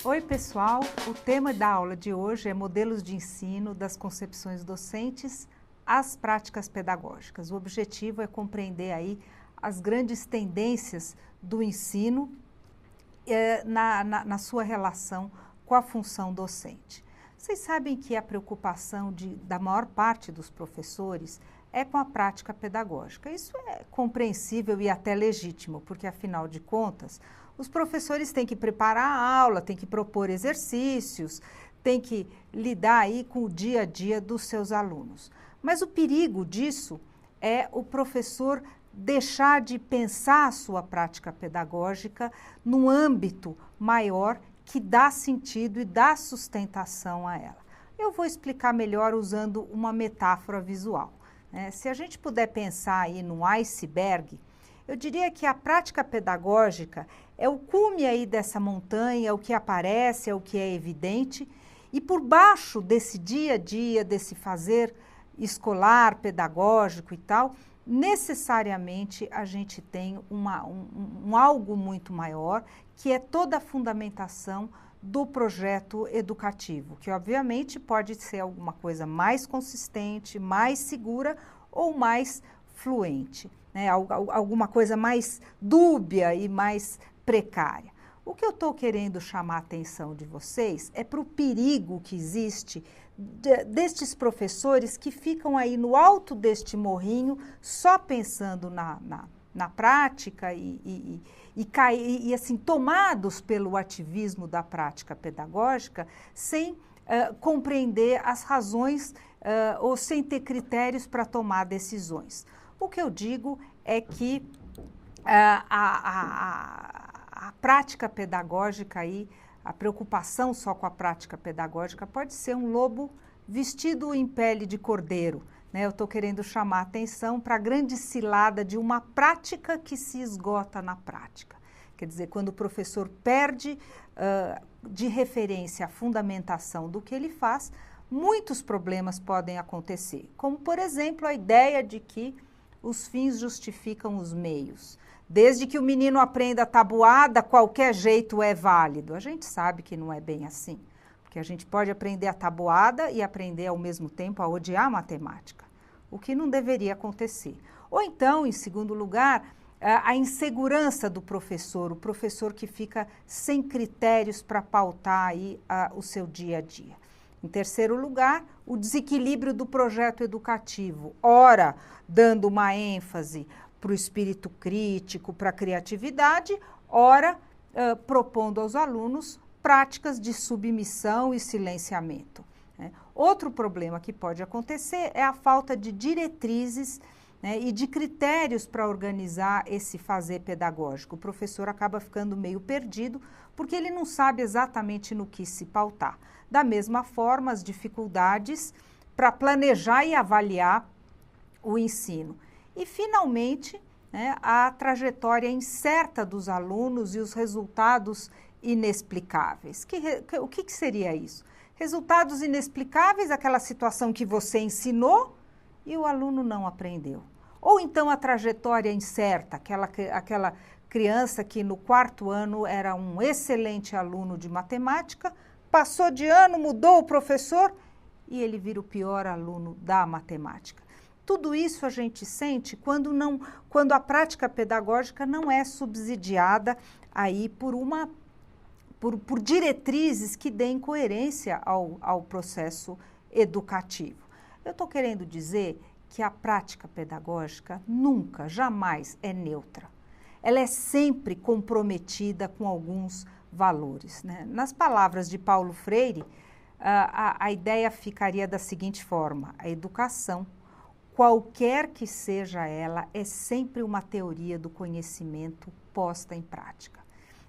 Oi pessoal, o tema da aula de hoje é modelos de ensino das concepções docentes às práticas pedagógicas. O objetivo é compreender aí as grandes tendências do ensino na sua relação com a função docente. Vocês sabem que a preocupação da maior parte dos professores é com a prática pedagógica. Isso é compreensível e até legítimo, porque afinal de contas, os professores têm que preparar a aula, têm que propor exercícios, têm que lidar aí com o dia a dia dos seus alunos. Mas o perigo disso é o professor deixar de pensar a sua prática pedagógica num âmbito maior que dá sentido e dá sustentação a ela. Eu vou explicar melhor usando uma metáfora visual. Se a gente puder pensar aí num iceberg, eu diria que a prática pedagógica é o cume aí dessa montanha, é o que aparece, é o que é evidente, e por baixo desse dia a dia, desse fazer escolar, pedagógico e tal, necessariamente a gente tem um algo muito maior, que é toda a fundamentação do projeto educativo, que obviamente pode ser alguma coisa mais consistente, mais segura ou mais fluente, né? Alguma coisa mais dúbia e mais precária. O que eu estou querendo chamar a atenção de vocês é para o perigo que existe destes professores que ficam aí no alto deste morrinho só pensando na prática e assim, tomados pelo ativismo da prática pedagógica sem compreender as razões ou sem ter critérios para tomar decisões. O que eu digo é que a prática pedagógica aí, a preocupação só com a prática pedagógica pode ser um lobo vestido em pele de cordeiro, né? Eu estou querendo chamar a atenção para a grande cilada de uma prática que se esgota na prática. Quer dizer, quando o professor perde de referência a fundamentação do que ele faz, muitos problemas podem acontecer, como, por exemplo, a ideia de que os fins justificam os meios. Desde que o menino aprenda a tabuada, qualquer jeito é válido. A gente sabe que não é bem assim, porque a gente pode aprender a tabuada e aprender ao mesmo tempo a odiar a matemática, o que não deveria acontecer. Ou então, em segundo lugar, a insegurança do professor, o professor que fica sem critérios para pautar aí o seu dia a dia. Em terceiro lugar, o desequilíbrio do projeto educativo, ora dando uma ênfase para o espírito crítico, para a criatividade, ora propondo aos alunos práticas de submissão e silenciamento. Outro problema que pode acontecer é a falta de diretrizes, né, e de critérios para organizar esse fazer pedagógico. O professor acaba ficando meio perdido porque ele não sabe exatamente no que se pautar. Da mesma forma, as dificuldades para planejar e avaliar o ensino. E, finalmente, né, a trajetória incerta dos alunos e os resultados inexplicáveis. O que seria isso? Resultados inexplicáveis, aquela situação que você ensinou e o aluno não aprendeu. Ou então a trajetória incerta, aquela criança que no quarto ano era um excelente aluno de matemática, passou de ano, mudou o professor e ele vira o pior aluno da matemática. Tudo isso a gente sente quando a prática pedagógica não é subsidiada aí por diretrizes que deem coerência ao processo educativo. Eu estou querendo dizer que a prática pedagógica nunca, jamais é neutra. Ela é sempre comprometida com alguns valores, né? Nas palavras de Paulo Freire, a ideia ficaria da seguinte forma: a educação, qualquer que seja ela, é sempre uma teoria do conhecimento posta em prática.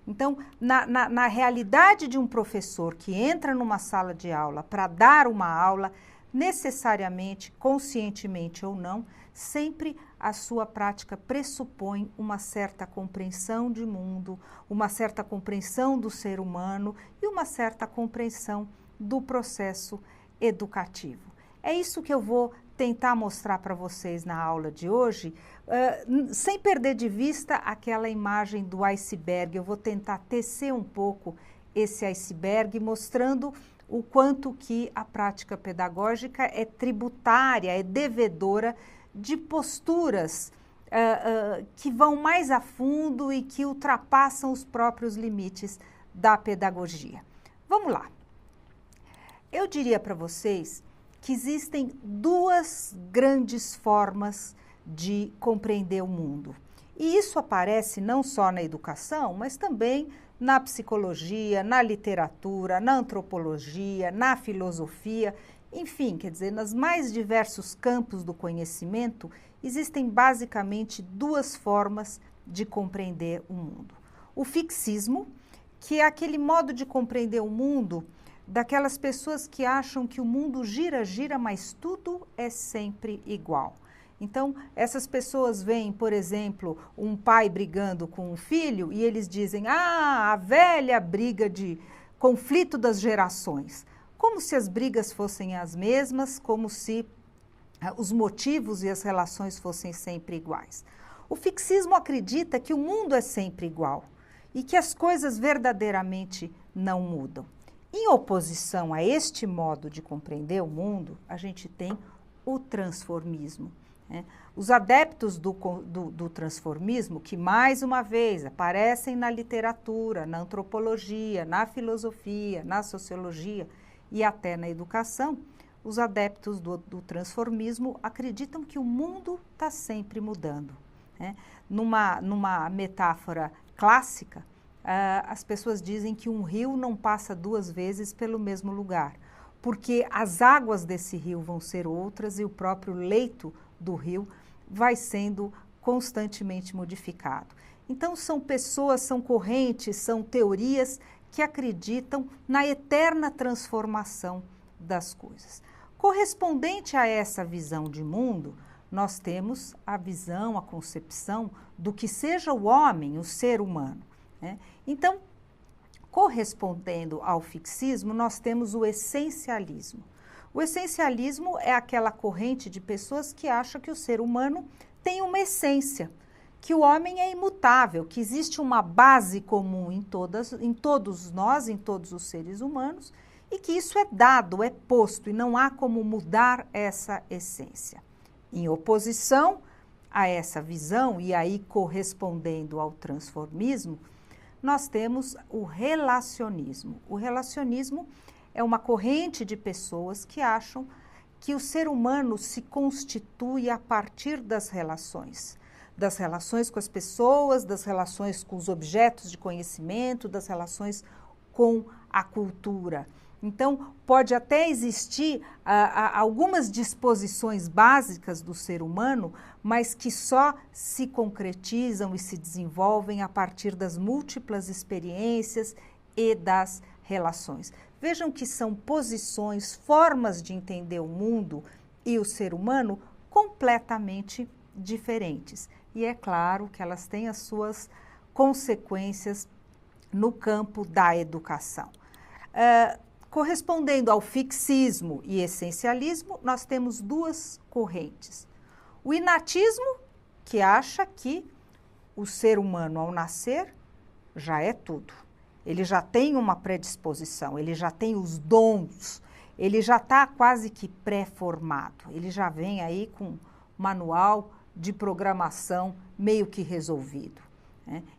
Então, na realidade de um professor que entra numa sala de aula para dar uma aula, necessariamente, conscientemente ou não, sempre a sua prática pressupõe uma certa compreensão de mundo, uma certa compreensão do ser humano e uma certa compreensão do processo educativo. É isso que eu vou tentar mostrar para vocês na aula de hoje, sem perder de vista aquela imagem do iceberg. Eu vou tentar tecer um pouco esse iceberg, mostrando o quanto que a prática pedagógica é tributária, é devedora de posturas que vão mais a fundo e que ultrapassam os próprios limites da pedagogia. Vamos lá. Eu diria para vocês que existem duas grandes formas de compreender o mundo. E isso aparece não só na educação, mas também na psicologia, na literatura, na antropologia, na filosofia, enfim, quer dizer, nos mais diversos campos do conhecimento, existem basicamente duas formas de compreender o mundo. O fixismo, que é aquele modo de compreender o mundo daquelas pessoas que acham que o mundo gira, gira, mas tudo é sempre igual. Então, essas pessoas veem, por exemplo, um pai brigando com um filho e eles dizem, a velha briga de conflito das gerações. Como se as brigas fossem as mesmas, como se os motivos e as relações fossem sempre iguais. O fixismo acredita que o mundo é sempre igual e que as coisas verdadeiramente não mudam. Em oposição a este modo de compreender o mundo, a gente tem o transformismo. Os adeptos do transformismo, que mais uma vez aparecem na literatura, na antropologia, na filosofia, na sociologia e até na educação, os adeptos do transformismo acreditam que o mundo está sempre mudando. Numa metáfora clássica, as pessoas dizem que um rio não passa duas vezes pelo mesmo lugar, porque as águas desse rio vão ser outras e o próprio leito do rio vai sendo constantemente modificado. Então são pessoas, são correntes, são teorias que acreditam na eterna transformação das coisas. Correspondente a essa visão de mundo, nós temos a visão, a concepção do que seja o homem, o ser humano. Então, correspondendo ao fixismo, nós temos o essencialismo. O essencialismo é aquela corrente de pessoas que acha que o ser humano tem uma essência, que o homem é imutável, que existe uma base comum em todos nós, em todos os seres humanos, e que isso é dado, é posto, e não há como mudar essa essência. Em oposição a essa visão, e aí correspondendo ao transformismo, nós temos o relacionismo. O relacionismo é uma corrente de pessoas que acham que o ser humano se constitui a partir das relações com as pessoas, das relações com os objetos de conhecimento, das relações com a cultura. Então, pode até existir algumas disposições básicas do ser humano, mas que só se concretizam e se desenvolvem a partir das múltiplas experiências e das relações. Vejam que são posições, formas de entender o mundo e o ser humano completamente diferentes. E é claro que elas têm as suas consequências no campo da educação. Correspondendo ao fixismo e essencialismo, nós temos duas correntes. O inatismo, que acha que o ser humano, ao nascer, já é tudo. Ele já tem uma predisposição, ele já tem os dons, ele já está quase que pré-formado. Ele já vem aí com manual de programação meio que resolvido.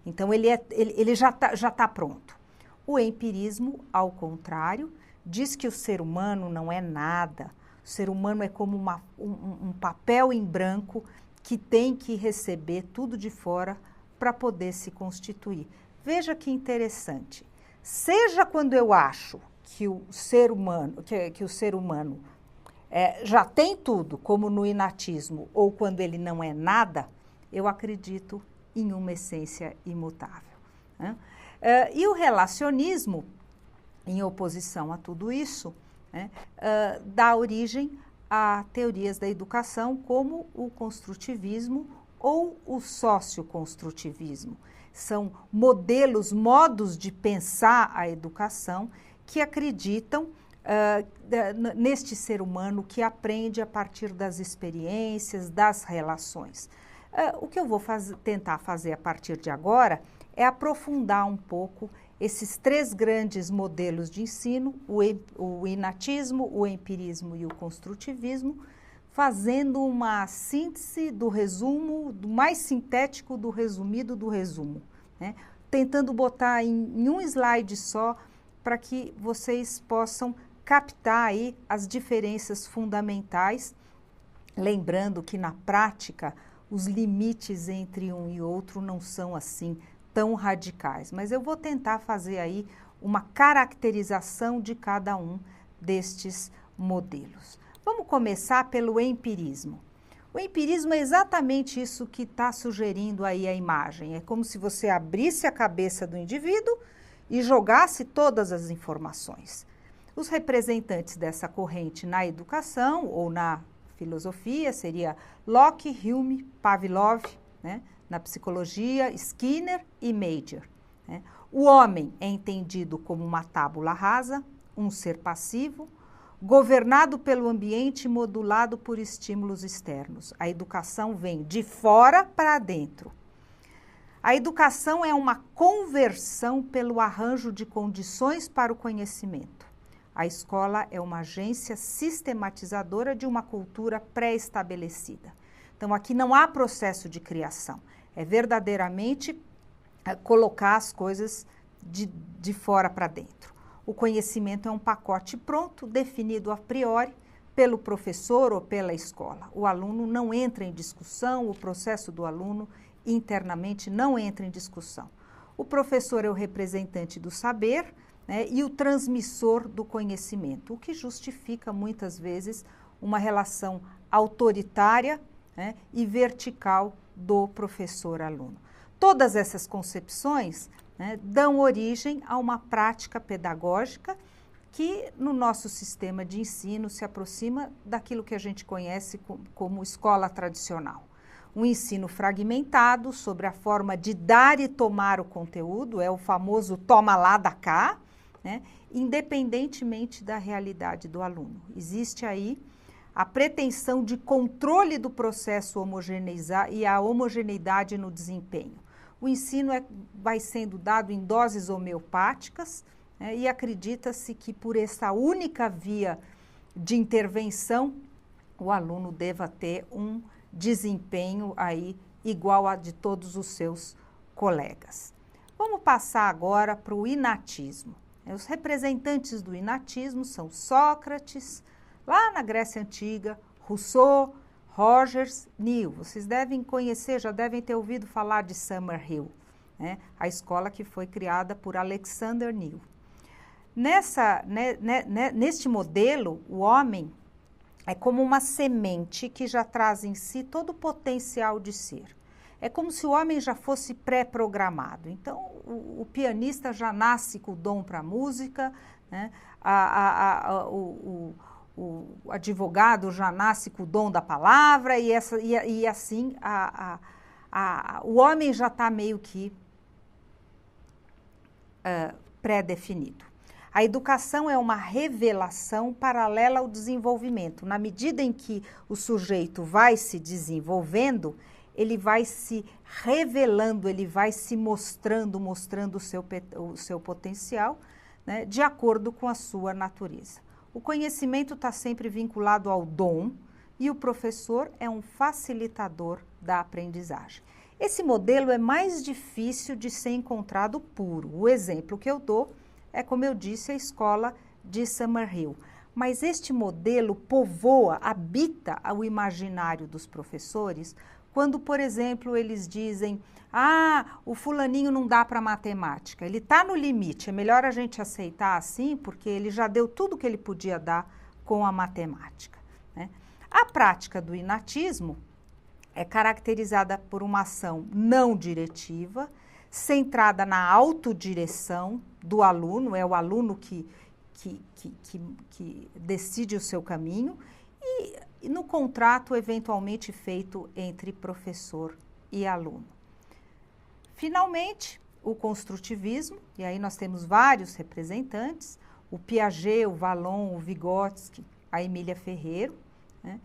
Então, ele já tá pronto. O empirismo, ao contrário, diz que o ser humano não é nada. O ser humano é como um papel em branco que tem que receber tudo de fora para poder se constituir. Veja que interessante. Seja quando eu acho que o ser humano, já tem tudo, como no inatismo, ou quando ele não é nada, eu acredito em uma essência imutável. E o relacionismo, em oposição a tudo isso, dá origem a teorias da educação como o construtivismo ou o socioconstrutivismo. São modos de pensar a educação que acreditam neste ser humano que aprende a partir das experiências, das relações. O que eu vou tentar fazer a partir de agora é aprofundar um pouco esses três grandes modelos de ensino, o inatismo, o empirismo e o construtivismo, fazendo uma síntese do resumo, do mais sintético do resumido do resumo, né? Tentando botar em um slide só para que vocês possam captar aí as diferenças fundamentais, lembrando que na prática os limites entre um e outro não são assim tão radicais, mas eu vou tentar fazer aí uma caracterização de cada um destes modelos. Vamos começar pelo empirismo. O empirismo é exatamente isso que está sugerindo aí a imagem. É como se você abrisse a cabeça do indivíduo e jogasse todas as informações. Os representantes dessa corrente na educação ou na filosofia seria Locke, Hume, Pavlov, né? Na psicologia, Skinner e Major, né? O homem é entendido como uma tábula rasa, um ser passivo, governado pelo ambiente e modulado por estímulos externos. A educação vem de fora para dentro. A educação é uma conversão pelo arranjo de condições para o conhecimento. A escola é uma agência sistematizadora de uma cultura pré-estabelecida. Então, aqui não há processo de criação. É verdadeiramente colocar as coisas de fora para dentro. O conhecimento é um pacote pronto, definido a priori pelo professor ou pela escola. O aluno não entra em discussão, o processo do aluno internamente não entra em discussão. O professor é o representante do saber, né, e o transmissor do conhecimento, o que justifica muitas vezes uma relação autoritária, né, e vertical do professor-aluno. Todas essas concepções, né, dão origem a uma prática pedagógica que no nosso sistema de ensino se aproxima daquilo que a gente conhece como escola tradicional. Um ensino fragmentado sobre a forma de dar e tomar o conteúdo, é o famoso toma lá, dá cá, né, independentemente da realidade do aluno. Existe aí a pretensão de controle do processo homogeneizar e a homogeneidade no desempenho. O ensino vai sendo dado em doses homeopáticas, né, e acredita-se que por essa única via de intervenção, o aluno deva ter um desempenho aí igual a de todos os seus colegas. Vamos passar agora para o inatismo. Os representantes do inatismo são Sócrates, lá na Grécia Antiga, Rousseau, Rogers, New. Vocês devem conhecer, já devem ter ouvido falar de Summerhill, né? A escola que foi criada por Alexander New. Neste modelo, o homem é como uma semente que já traz em si todo o potencial de ser. É como se o homem já fosse pré-programado. Então, o pianista já nasce com o dom para a música, né? O advogado já nasce com o dom da palavra e assim o homem já está meio que pré-definido. A educação é uma revelação paralela ao desenvolvimento. Na medida em que o sujeito vai se desenvolvendo, ele vai se revelando, ele vai se mostrando o seu potencial, né, de acordo com a sua natureza. O conhecimento está sempre vinculado ao dom e o professor é um facilitador da aprendizagem. Esse modelo é mais difícil de ser encontrado puro. O exemplo que eu dou é, como eu disse, a escola de Summerhill. Mas este modelo povoa, habita o imaginário dos professores quando, por exemplo, eles dizem: o fulaninho não dá para matemática, ele está no limite, é melhor a gente aceitar assim, porque ele já deu tudo que ele podia dar com a matemática, né? A prática do inatismo é caracterizada por uma ação não diretiva, centrada na autodireção do aluno, é o aluno que decide o seu caminho, e no contrato eventualmente feito entre professor e aluno. Finalmente, o construtivismo, e aí nós temos vários representantes, o Piaget, o Vallon, o Vygotsky, a Emília Ferreiro, né,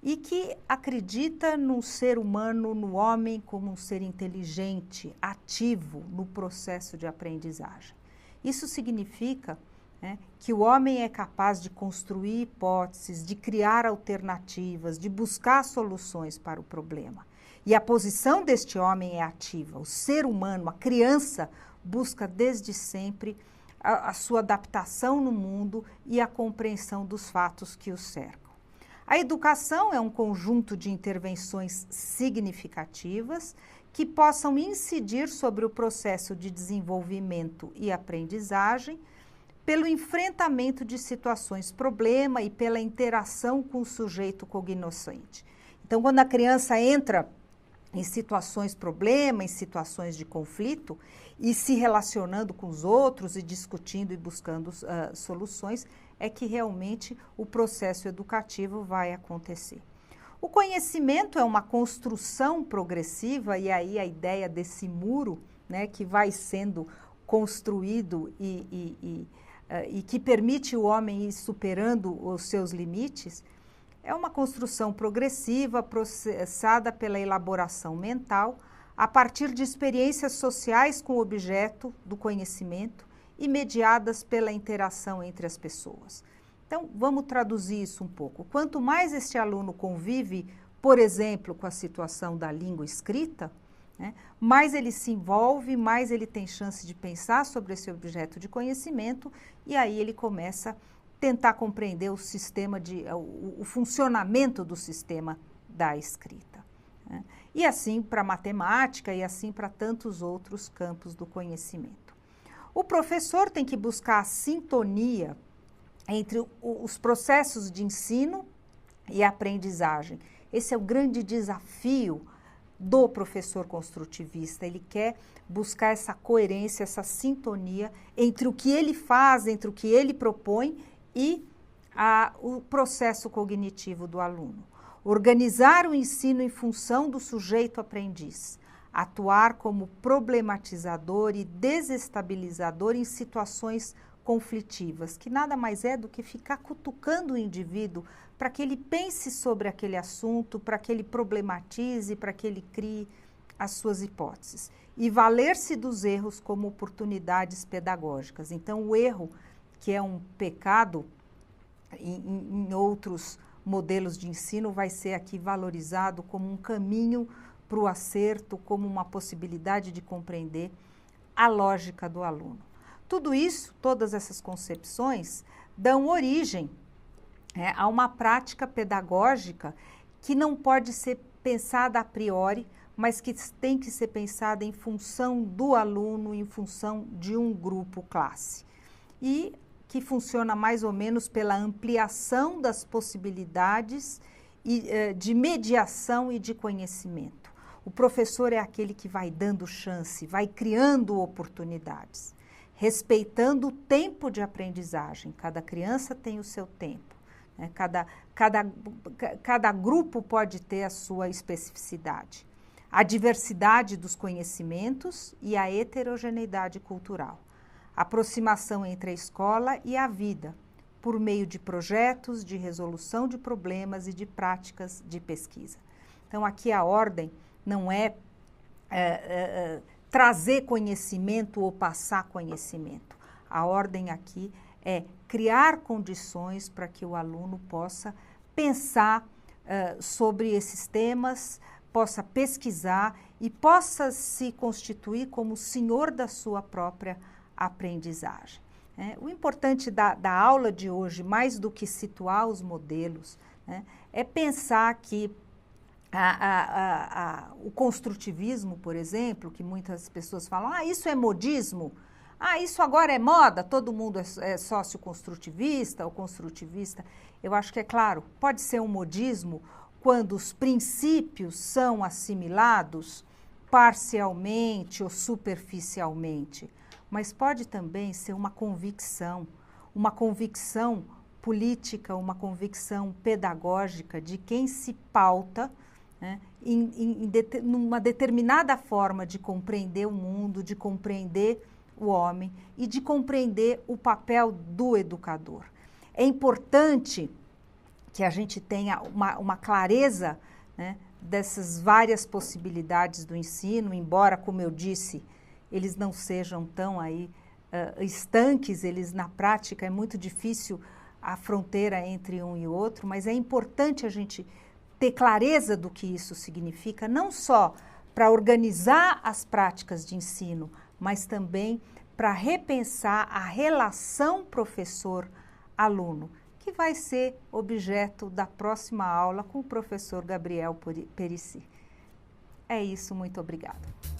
e que acredita no ser humano, no homem, como um ser inteligente, ativo no processo de aprendizagem. Isso significa, né, que o homem é capaz de construir hipóteses, de criar alternativas, de buscar soluções para o problema. E a posição deste homem é ativa. O ser humano, a criança, busca desde sempre a sua adaptação no mundo e a compreensão dos fatos que o cercam. A educação é um conjunto de intervenções significativas que possam incidir sobre o processo de desenvolvimento e aprendizagem, pelo enfrentamento de situações problema e pela interação com o sujeito cognoscente. Então, quando a criança entra em situações problema, em situações de conflito, e se relacionando com os outros e discutindo e buscando soluções, é que realmente o processo educativo vai acontecer. O conhecimento é uma construção progressiva, e aí a ideia desse muro, né, que vai sendo construído e que permite o homem ir superando os seus limites, é uma construção progressiva, processada pela elaboração mental, a partir de experiências sociais com o objeto do conhecimento e mediadas pela interação entre as pessoas. Então, vamos traduzir isso um pouco. Quanto mais este aluno convive, por exemplo, com a situação da língua escrita, né, mais ele se envolve, mais ele tem chance de pensar sobre esse objeto de conhecimento, e aí ele começa a tentar compreender o sistema o funcionamento do sistema da escrita, né? E assim para a matemática e assim para tantos outros campos do conhecimento. O professor tem que buscar a sintonia entre os processos de ensino e aprendizagem. Esse é o grande desafio do professor construtivista. Ele quer buscar essa coerência, essa sintonia entre o que ele faz, entre o que ele propõe e o processo cognitivo do aluno. Organizar o ensino em função do sujeito aprendiz. Atuar como problematizador e desestabilizador em situações conflitivas, que nada mais é do que ficar cutucando o indivíduo para que ele pense sobre aquele assunto, para que ele problematize, para que ele crie as suas hipóteses. E valer-se dos erros como oportunidades pedagógicas. Então, o erro, que é um pecado em outros modelos de ensino, vai ser aqui valorizado como um caminho para o acerto, como uma possibilidade de compreender a lógica do aluno. Tudo isso, todas essas concepções, dão origem a uma prática pedagógica que não pode ser pensada a priori, mas que tem que ser pensada em função do aluno, em função de um grupo classe. E que funciona mais ou menos pela ampliação das possibilidades de mediação e de conhecimento. O professor é aquele que vai dando chance, vai criando oportunidades, respeitando o tempo de aprendizagem. Cada criança tem o seu tempo, né? Cada grupo pode ter a sua especificidade. A diversidade dos conhecimentos e a heterogeneidade cultural. Aproximação entre a escola e a vida, por meio de projetos, de resolução de problemas e de práticas de pesquisa. Então, aqui a ordem não é trazer conhecimento ou passar conhecimento. A ordem aqui é criar condições para que o aluno possa pensar sobre esses temas, possa pesquisar e possa se constituir como senhor da sua própria aprendizagem. O importante da aula de hoje, mais do que situar os modelos, né, é pensar que o construtivismo, por exemplo, que muitas pessoas falam, isso é modismo, isso agora é moda, todo mundo é socioconstrutivista ou construtivista. Eu acho que é claro, pode ser um modismo quando os princípios são assimilados parcialmente ou superficialmente, mas pode também ser uma convicção política, uma convicção pedagógica de quem se pauta, né, numa determinada forma de compreender o mundo, de compreender o homem e de compreender o papel do educador. É importante que a gente tenha uma clareza, né, dessas várias possibilidades do ensino, embora, como eu disse, eles não sejam tão aí estanques, eles na prática é muito difícil a fronteira entre um e outro, mas é importante a gente ter clareza do que isso significa, não só para organizar as práticas de ensino, mas também para repensar a relação professor-aluno, que vai ser objeto da próxima aula com o professor Gabriel Perici. É isso, muito obrigada.